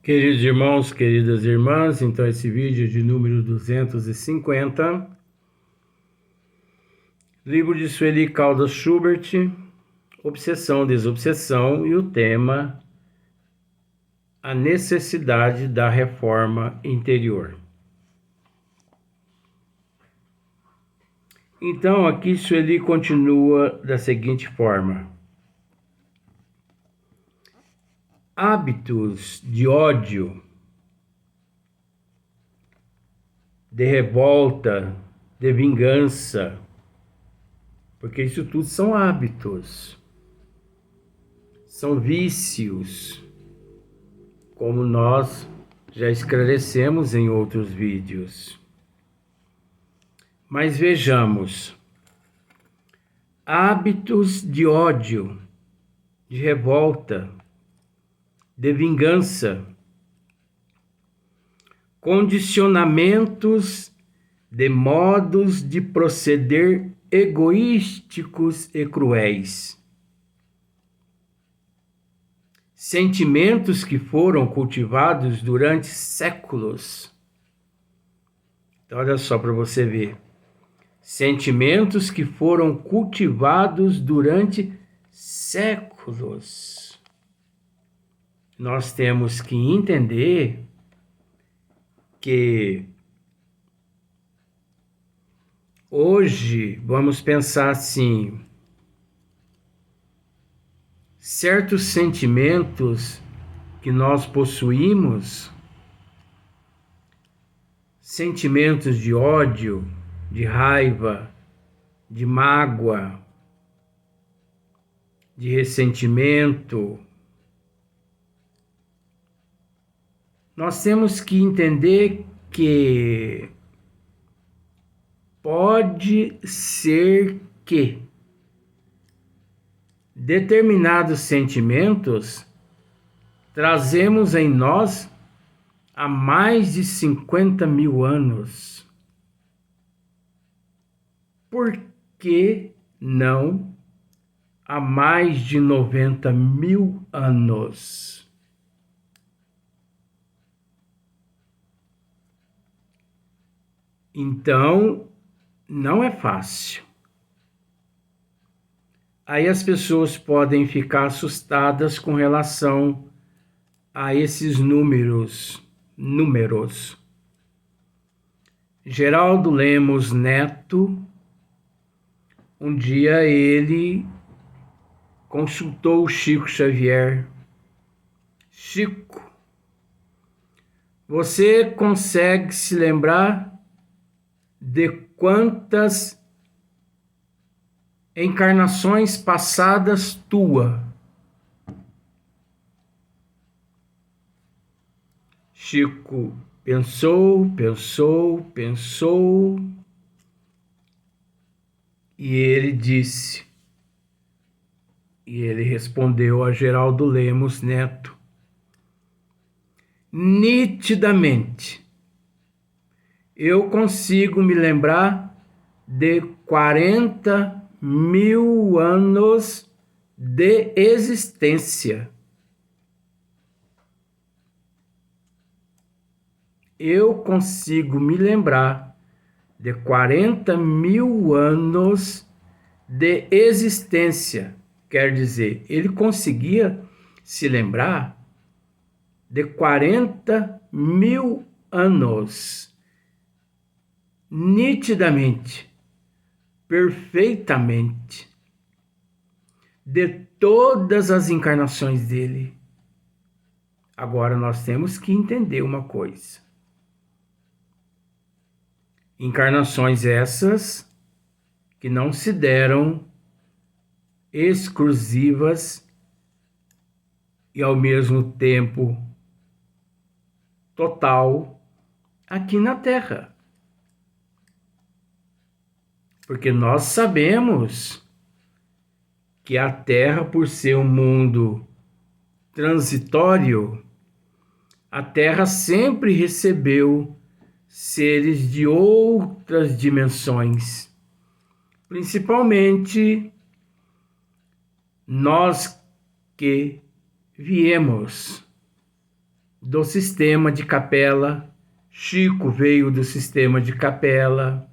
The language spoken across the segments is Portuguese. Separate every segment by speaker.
Speaker 1: Queridos irmãos, queridas irmãs, então esse vídeo é de número 250, livro de Sueli Caldas Schubert, Obsessão, Desobsessão, e o tema, a necessidade da reforma interior. Então aqui Sueli continua da seguinte forma: hábitos de ódio, de revolta, de vingança, porque isso tudo são hábitos, são vícios, como nós já esclarecemos em outros vídeos. Mas vejamos, hábitos de ódio, de revolta, de vingança, condicionamentos de modos de proceder egoísticos e cruéis. Sentimentos que foram cultivados durante séculos. Então, olha só para você ver. Sentimentos que foram cultivados durante séculos. Nós temos que entender que hoje, vamos pensar assim, certos sentimentos que nós possuímos, sentimentos de ódio, de raiva, de mágoa, de ressentimento, nós temos que entender que pode ser que determinados sentimentos trazemos em nós há mais de 50 mil anos. Por que não há mais de 90 mil anos? Então, não é fácil. Aí as pessoas podem ficar assustadas com relação a esses números. Geraldo Lemos Neto, um dia ele consultou o Chico Xavier. Chico, você consegue se lembrar de quantas encarnações passadas tua? Chico pensou, e ele respondeu a Geraldo Lemos Neto: nitidamente, eu consigo me lembrar de 40 mil anos de existência. Eu consigo me lembrar de 40 mil anos de existência. Quer dizer, ele conseguia se lembrar de 40 mil anos. Nitidamente, perfeitamente, de todas as encarnações dele. Agora nós temos que entender uma coisa. Encarnações essas que não se deram exclusivas e ao mesmo tempo total aqui na Terra. Porque nós sabemos que a Terra, por ser um mundo transitório, a Terra sempre recebeu seres de outras dimensões, principalmente nós que viemos do sistema de Capela. Chico veio do sistema de Capela.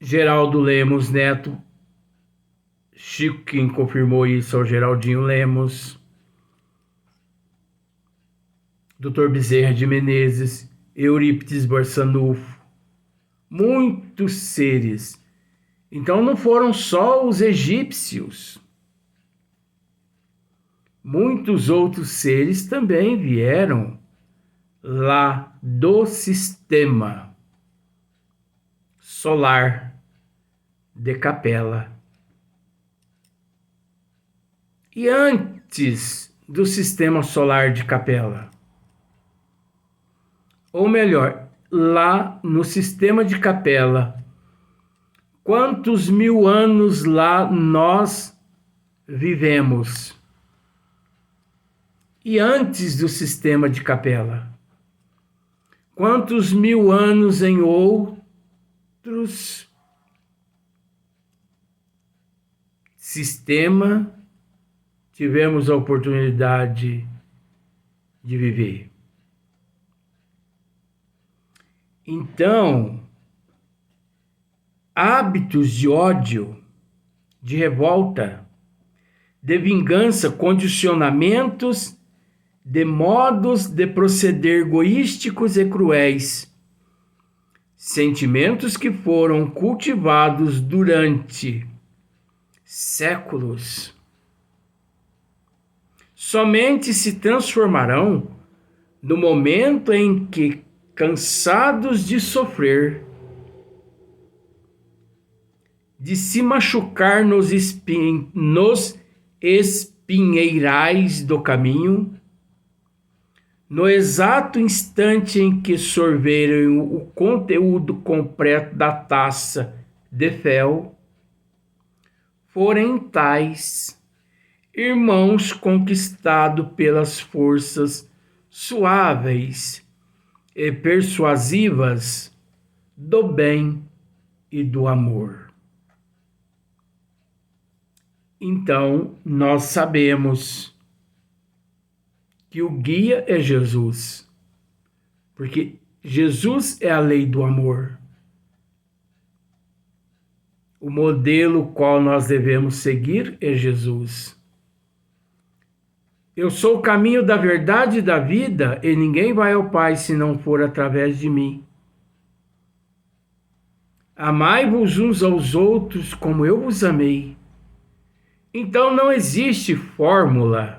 Speaker 1: Geraldo Lemos Neto, Chico quem confirmou isso ao Geraldinho Lemos. Dr. Bezerra de Menezes, Eurípides Barçanufo, muitos seres. Então não foram só os egípcios. Muitos outros seres também vieram lá do sistema solar de Capela. E antes do sistema solar de Capela, ou melhor, lá no sistema de Capela, quantos mil anos lá nós vivemos? E antes do sistema de Capela, quantos mil anos em outros sistema tivemos a oportunidade de viver? Então, hábitos de ódio, de revolta, de vingança, condicionamentos de modos de proceder egoísticos e cruéis, sentimentos que foram cultivados durante séculos, somente se transformarão no momento em que, cansados de sofrer, de se machucar nos espinheirais do caminho, no exato instante em que sorverem o conteúdo completo da taça de fel, forem tais irmãos conquistados pelas forças suaves e persuasivas do bem e do amor. Então, nós sabemos que o guia é Jesus, porque Jesus é a lei do amor. O modelo qual nós devemos seguir é Jesus. Eu sou o caminho da verdade e da vida, e ninguém vai ao Pai se não for através de mim. Amai-vos uns aos outros como eu vos amei. Então não existe fórmula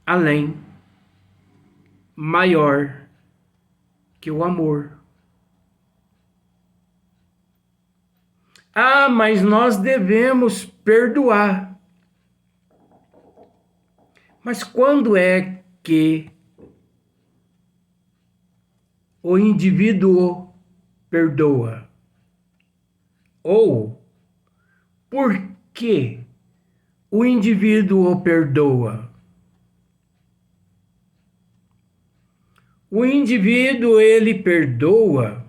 Speaker 1: além, maior que o amor. Ah, mas nós devemos perdoar. Mas quando é que o indivíduo perdoa? Ou por que o indivíduo perdoa? O indivíduo, ele perdoa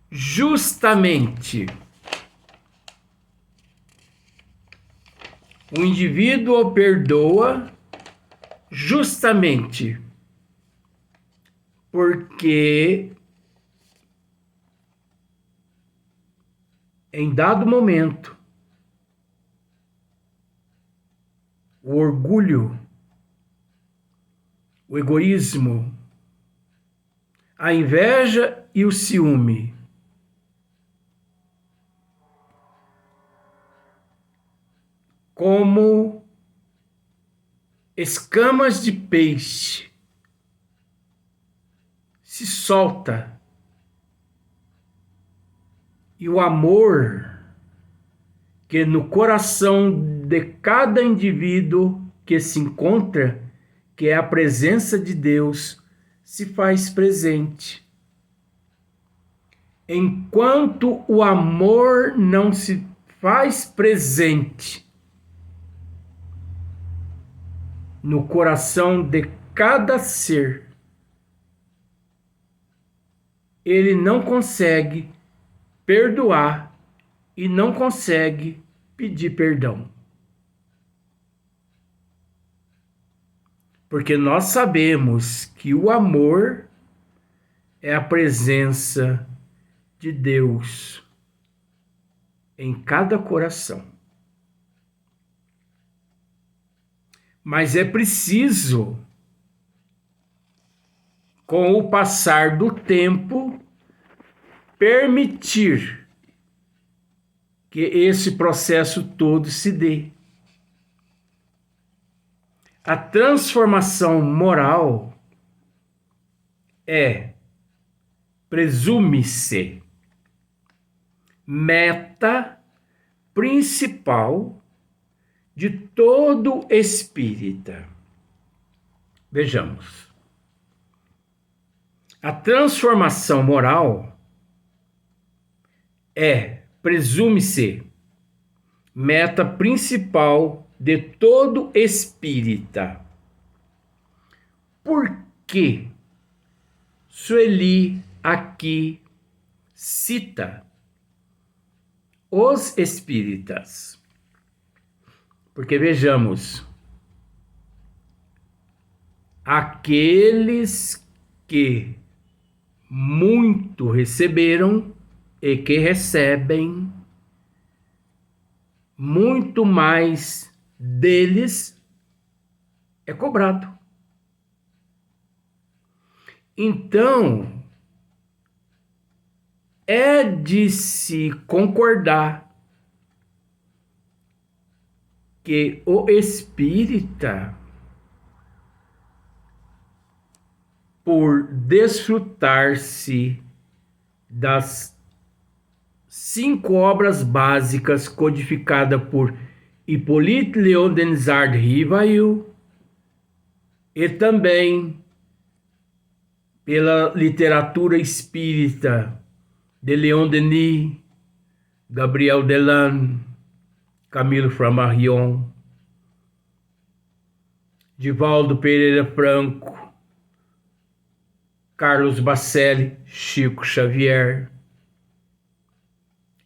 Speaker 1: justamente. O indivíduo perdoa justamente porque em dado momento o orgulho, o egoísmo, a inveja e o ciúme como escamas de peixe se solta, e o amor que no coração de cada indivíduo que se encontra, que é a presença de Deus, se faz presente. Enquanto o amor não se faz presente no coração de cada ser, ele não consegue perdoar e não consegue pedir perdão. Porque nós sabemos que o amor é a presença de Deus em cada coração. Mas é preciso, com o passar do tempo, permitir que esse processo todo se dê. A transformação moral presume-se, meta principal de todo espírita. Vejamos. A transformação moral presume-se, meta principal de todo espírita. Por que Sueli aqui cita os espíritas? Porque vejamos, aqueles que muito receberam e que recebem, muito mais deles é cobrado. Então, é de se concordar que o espírita, por desfrutar-se das 5 obras básicas codificadas por Hippolyte Léon Denisard Rivail e também pela literatura espírita de Leon Denis, Gabriel Delan, Camilo Flammarion, Divaldo Pereira Franco, Carlos Bacelli, Chico Xavier,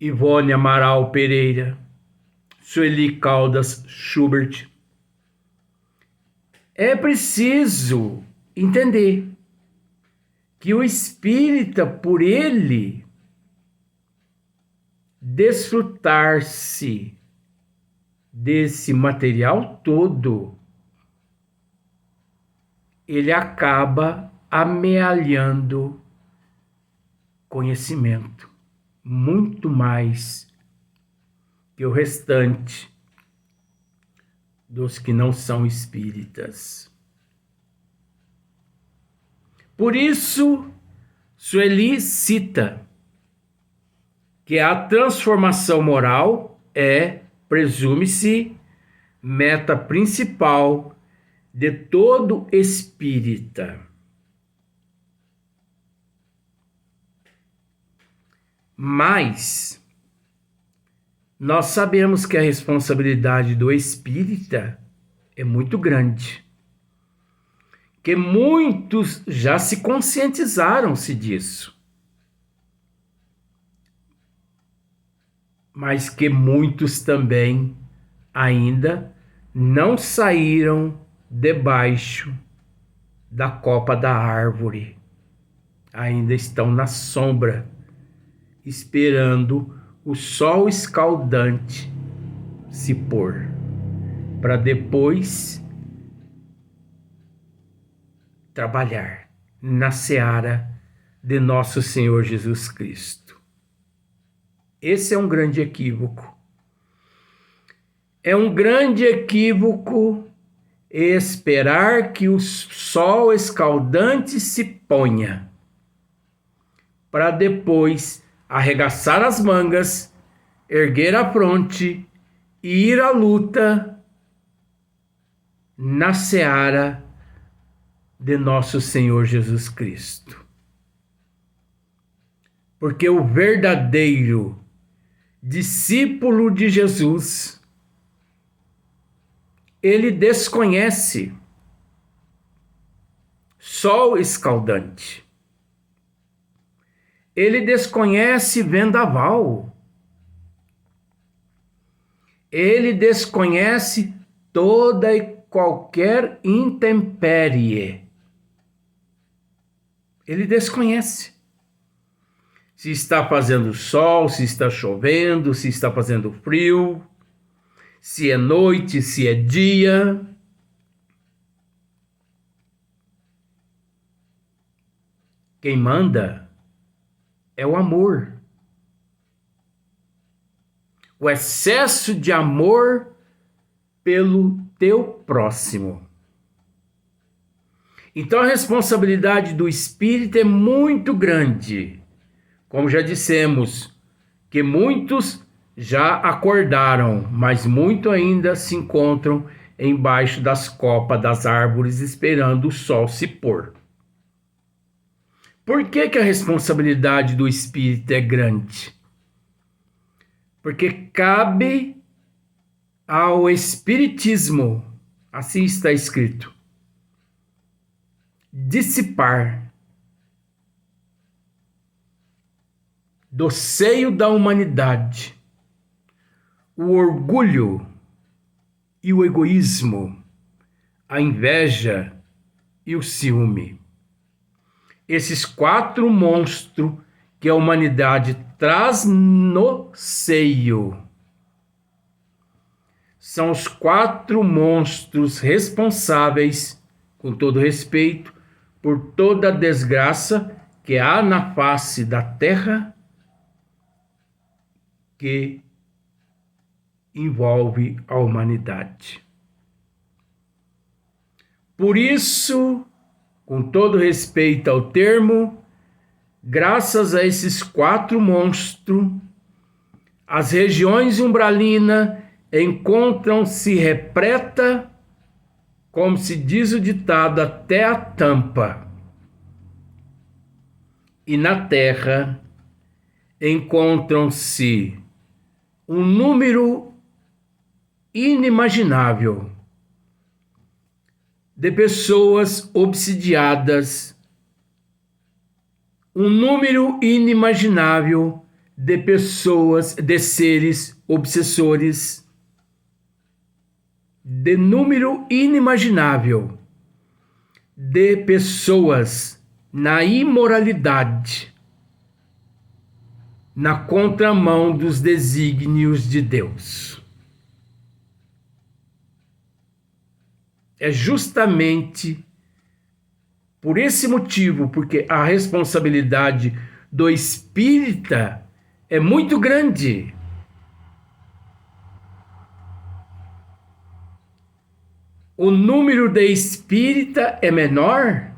Speaker 1: Ivone Amaral Pereira, Sueli Caldas Schubert. É preciso entender que o espírita, por ele desfrutar-se desse material todo, ele acaba amealhando conhecimento, muito mais que o restante dos que não são espíritas. Por isso, Sueli cita que a transformação moral presume-se, meta principal de todo espírita. Mas nós sabemos que a responsabilidade do espírita é muito grande, que muitos já se conscientizaram-se disso, mas que muitos também ainda não saíram debaixo da copa da árvore, ainda estão na sombra, esperando o sol escaldante se pôr, para depois trabalhar na seara de nosso Senhor Jesus Cristo. Esse é um grande equívoco. É um grande equívoco esperar que o sol escaldante se ponha, para depois arregaçar as mangas, erguer a fronte e ir à luta na seara de nosso Senhor Jesus Cristo. Porque o verdadeiro discípulo de Jesus, ele desconhece sol escaldante. Ele desconhece vendaval. Ele desconhece toda a qualquer intempérie. Ele desconhece. Se está fazendo sol, se está chovendo, se está fazendo frio, se é noite, se é dia. Quem manda é o amor. O excesso de amor pelo teu próximo. Então a responsabilidade do Espírito é muito grande. Como já dissemos, que muitos já acordaram, mas muitos ainda se encontram embaixo das copas das árvores esperando o sol se pôr. Por que a responsabilidade do Espírito é grande? Porque cabe ao Espiritismo, assim está escrito, dissipar do seio da humanidade o orgulho e o egoísmo, a inveja e o ciúme. Esses 4 monstros que a humanidade traz no seio são os 4 monstros responsáveis, com todo respeito, por toda a desgraça que há na face da terra que envolve a humanidade. Por isso, com todo respeito ao termo, graças a esses 4 monstros, as regiões umbralinas encontram-se repleta, como se diz o ditado, até a tampa. E na terra encontram-se um número inimaginável de pessoas obsidiadas, um número inimaginável de pessoas, de seres obsessores, de número inimaginável de pessoas na imoralidade, na contramão dos desígnios de Deus. É justamente por esse motivo, porque a responsabilidade do espírita é muito grande. O número de espírita é menor?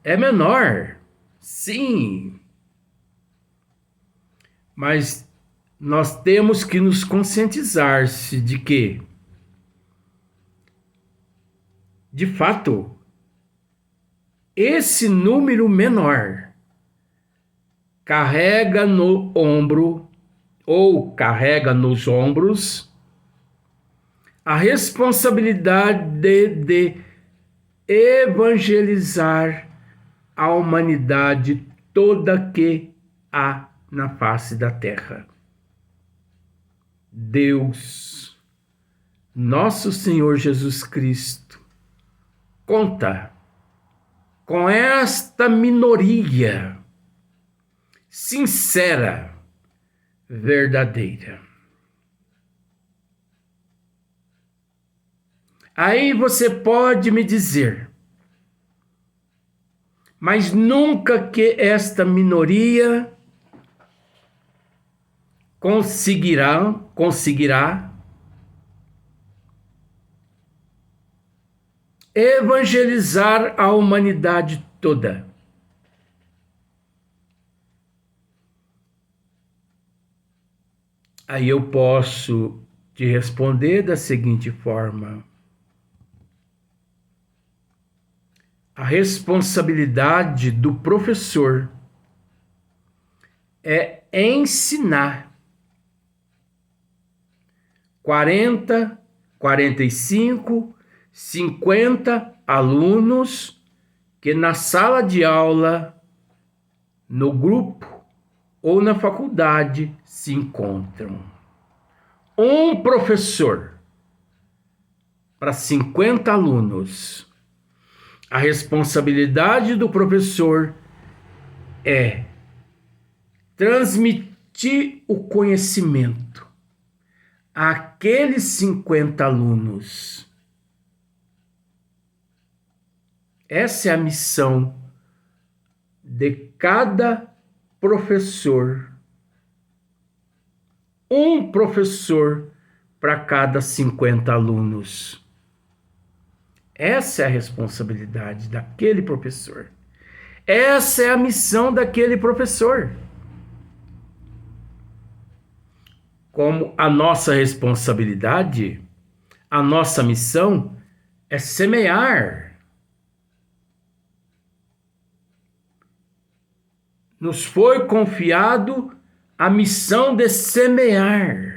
Speaker 1: É menor, sim. Mas nós temos que nos conscientizar-se de que, de fato, esse número menor carrega no ombro ou carrega nos ombros a responsabilidade de evangelizar a humanidade toda que há na face da terra. Deus, nosso Senhor Jesus Cristo, conta com esta minoria sincera, verdadeira. Aí você pode me dizer, mas nunca que esta minoria conseguirá evangelizar a humanidade toda. Aí eu posso te responder da seguinte forma: a responsabilidade do professor é ensinar 40, 45, 50 alunos que na sala de aula, no grupo ou na faculdade se encontram. Um professor para 50 alunos. A responsabilidade do professor é transmitir o conhecimento àqueles 50 alunos. Essa é a missão de cada professor. Um professor para cada 50 alunos. Essa é a responsabilidade daquele professor. Essa é a missão daquele professor. Como a nossa responsabilidade, a nossa missão é semear. Nos foi confiado a missão de semear.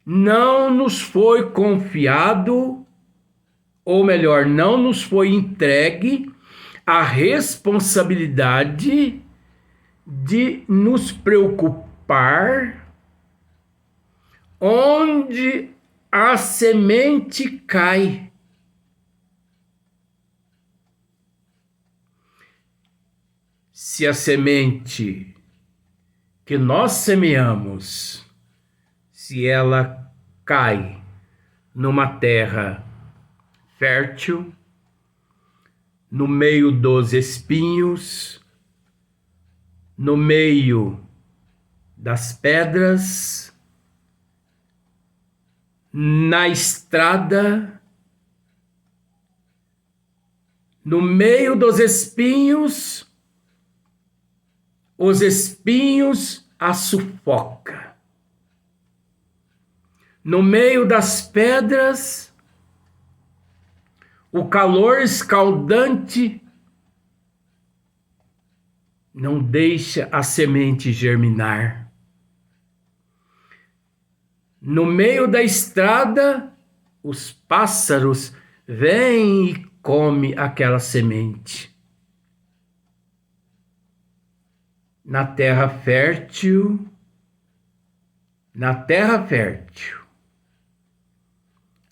Speaker 1: Não nos foi confiado, ou melhor, não nos foi entregue a responsabilidade de nos preocupar onde a semente cai. Se a semente que nós semeamos, se ela cai numa terra fértil, no meio dos espinhos, no meio das pedras, na estrada, no meio dos espinhos, os espinhos a sufoca. No meio das pedras, o calor escaldante não deixa a semente germinar. No meio da estrada, os pássaros vêm e comem aquela semente. Na terra fértil,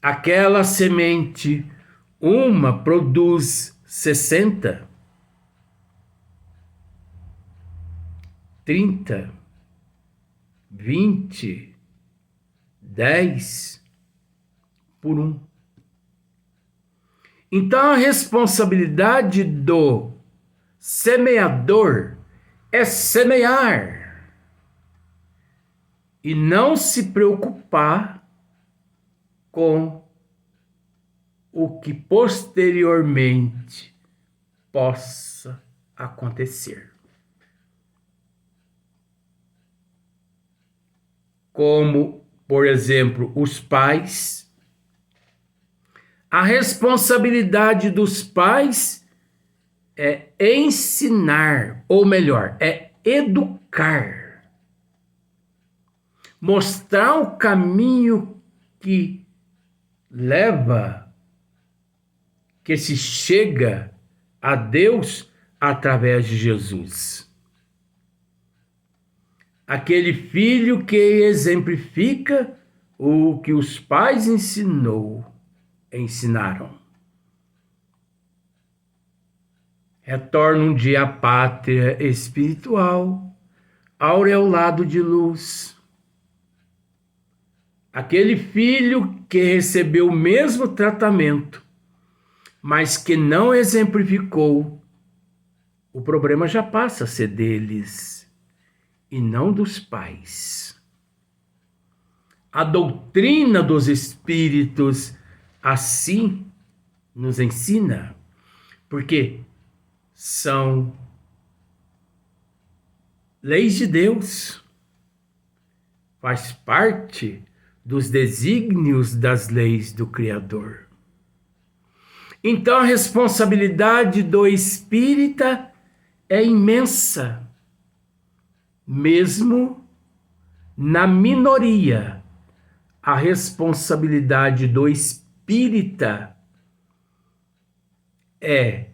Speaker 1: aquela semente, uma produz 60, 30, 20, 10 por 1. Então a responsabilidade do semeador é semear e não se preocupar com o que posteriormente possa acontecer. Como, por exemplo, os pais. A responsabilidade dos pais é ensinar, ou melhor, é educar. Mostrar o caminho que leva, que se chega a Deus através de Jesus. Aquele filho que exemplifica o que os pais ensinaram. Retorna um dia à pátria espiritual, aureolado de luz. Aquele filho que recebeu o mesmo tratamento, mas que não exemplificou, o problema já passa a ser deles e não dos pais. A doutrina dos espíritos assim nos ensina, porque são leis de Deus, faz parte dos desígnios das leis do Criador. Então a responsabilidade do espírita é imensa, mesmo na minoria. A responsabilidade do espírita é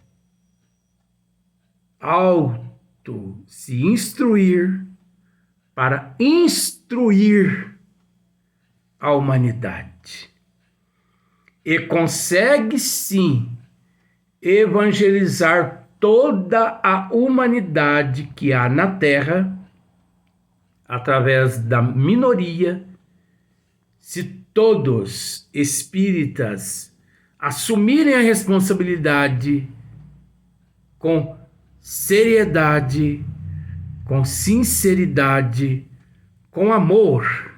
Speaker 1: se instruir para instruir a humanidade. E consegue sim evangelizar toda a humanidade que há na Terra através da minoria, se todos espíritas assumirem a responsabilidade com seriedade, com sinceridade, com amor,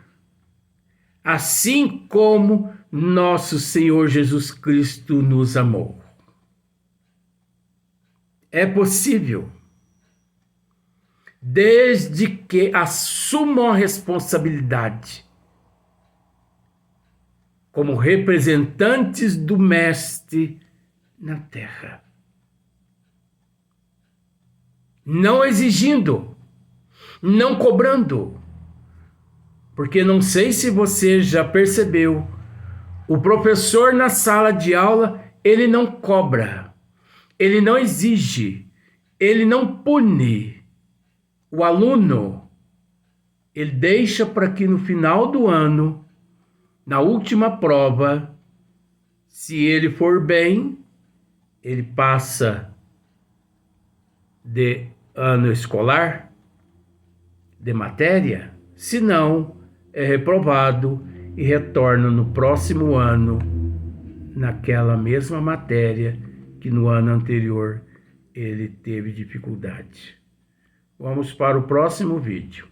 Speaker 1: assim como nosso Senhor Jesus Cristo nos amou. É possível, desde que assumam a responsabilidade como representantes do Mestre na Terra. Não exigindo, não cobrando, porque não sei se você já percebeu, o professor na sala de aula, ele não cobra, ele não exige, ele não pune o aluno, ele deixa para que no final do ano, na última prova, se ele for bem, ele passa de ano escolar, de matéria, se não, é reprovado e retorna no próximo ano naquela mesma matéria que no ano anterior ele teve dificuldade. Vamos para o próximo vídeo.